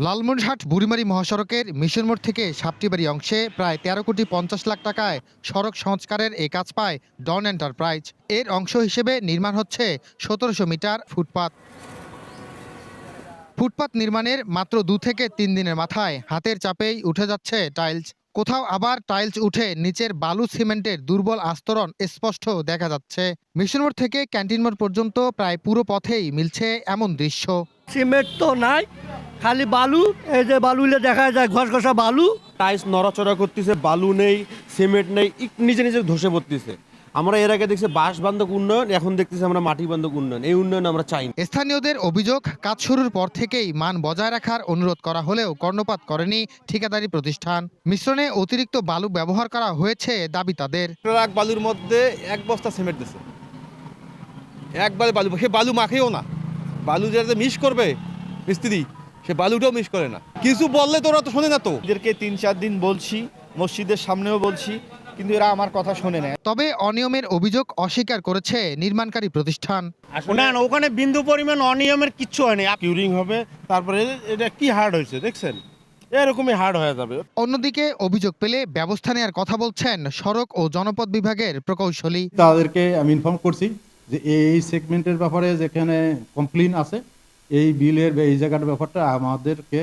লালমনিরহাট বুড়িমারি মহাসড়কের মিশন মোড় থেকে সাপটিবাড়ি অংশে প্রায় 13,50,00,000 টাকায় সড়ক সংস্কারের এই কাজ পায় ডন এন্টারপ্রাইজ। এর অংশ হিসেবে নির্মাণ হচ্ছে 1700 মিটার ফুটপাত। ফুটপাত নির্মাণের মাত্র 2 থেকে 3 দিনের মাথায় হাতের চাপেই উঠে যাচ্ছে টাইলস। কোথাও আবার টাইলস উঠে নিচের বালু সিমেন্টের দুর্বল আস্তরণ স্পষ্ট দেখা যাচ্ছে। মিশন মোড় থেকে ক্যান্টিন মোড় পর্যন্ত প্রায় পুরো পথেই মিলছে এমন দৃশ্য। সিমেন্ট তো নাই, খালি বালু। এই যে বালুলে দেখা যায় ঘষঘষা বালু। টাইলস নড়াচড়া করতেছে, বালু নেই, সিমেন্ট নেই, নিজে নিজে ধসে পড়তেছে। আমরা এর আগে দেখছি বাঁশ বান্ধব উন্নয়ন, এখন দেখতেছি আমরা মাটি বান্ধব উন্নয়ন। এই উন্নয়ন আমরা চাই না। স্থানীয়দের অভিযোগ, কাজ শুরুর পর থেকেই মান বজায় রাখার অনুরোধ করা হলেও কর্ণপাত করেনি ঠিকাদারি প্রতিষ্ঠান। মিশ্রণে অতিরিক্ত বালু ব্যবহার করা হয়েছে দাবি তাদের। ট্রাক বালুর মধ্যে 1 বস্তা সিমেন্ট দিচ্ছে, একবারে বালু, সে বালু মাখেও না। বালু যেটা মিক্স করবে মিস্ত্রি, সে বালুটাও মিক্স করে না। কিছু বললে তোরা তো শোনে না। তো এদেরকে 3-4 দিন বলছি, মসজিদের সামনেও বলছি, কিন্তু এরা আমার কথা শোনে না। তবে অনিয়মের অভিযোগ অস্বীকার করেছে নির্মাণকারী প্রতিষ্ঠান। না, ওখানে বিন্দু পরিমাণ অনিয়মের কিচ্ছু হয়নি। কিউরিং হবে, তারপরে এটা কি হার্ড হয়েছে দেখছেন, এরকমই হার্ড হয়ে যাবে। অন্যদিকে অভিযোগ পেলে ব্যবস্থা নেওয়ার কথা বলছেন সড়ক ও জনপথ বিভাগের প্রকৌশলী। তাদেরকে আমি ইনফর্ম করছি যে এই সেগমেন্টের ব্যাপারে যেখানে কমপ্লেইন আছে, এই বিলের এই জায়গাটার ব্যাপারটা আমাদেরকে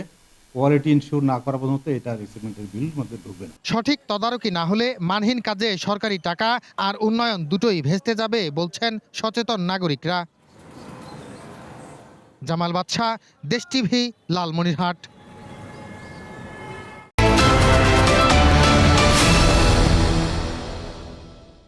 কোয়ালিটি ইনশিওর না করা পর্যন্ত এটা সেগমেন্টের বিল মধ্যে ঢুকবে না। সঠিক তদারকি না হলে মানহীন কাজে সরকারি টাকা আর উন্নয়ন দুটোই ভেস্তে যাবে বলছেন সচেতন নাগরিকরা। জামাল বাদশা, দেশ টিভি, লালমনিরহাট।